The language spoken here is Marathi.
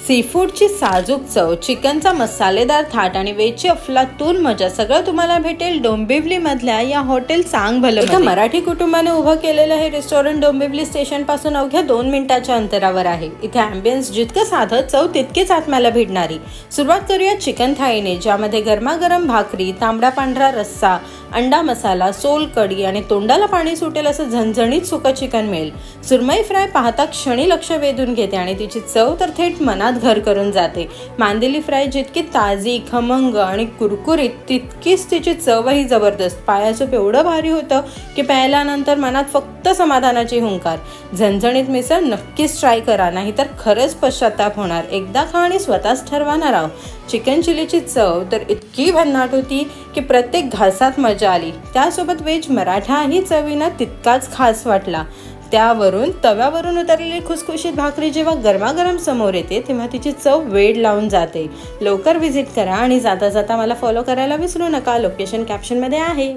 सीफूडची साजूक चव, चिकनचा मसालेदार थाट आणि वेजची अफलातून मजा सगळं तुम्हाला भेटेल डोंबिवली मधल्या या हॉटेल सांग भलं. एका मराठी कुटुंबाने उभं केलेलं हे रेस्टॉरंट डोंबिवली स्टेशन पासून अवघ्या 2 मिनिटाच्या अंतरावर आहे. इथे अँबियन्स जितकं साधं, चव तितकीच आत्म्याला भिडणारी. सुरुवात करूया चिकन थाळीने, ज्यामध्ये गरमागरम भाकरी, तांबडा पांढरा रस्सा, अंडा मसाला, सोल कढी आणि तोंडाला पाणी सुटेल असं झणझणीत सुकं चिकन मिळेल. सुरमई फ्राय पाहता क्षणी लक्ष वेधून घेते आणि तिची चव तर थेट मनात घर करून जाते. मांदेली फ्राय जितकी ताजी, खमंग आणि कुरकुरीत, तितकीच तिची चवही जबरदस्त. पायासूप एवढं भारी होतं की प्यायल्यानंतर मनात फक्त समाधानाची हुंकार. झणझणीत मिसळ नक्कीच ट्राय करा, नाहीतर खरंच पश्चाताप होणार. एकदा खा आणि स्वतःच ठरवा ना राव. चिकन चिलीची चव तर इतकी भन्नाट होती की प्रत्येक घासात मजा आली. त्यासोबत वेज मराठाही चवीनं तितकाच खास वाटला. त्यावरून तव्यावरून उतरलेली खुसखुशीत भाकरी जेव्हा गरमागरम समोर येते तेव्हा तिची चव वेड लावून जाते. लवकर व्हिजिट करा आणि जाता जाता मला फॉलो करायला विसरू नका. लोकेशन कॅप्शनमध्ये आहे.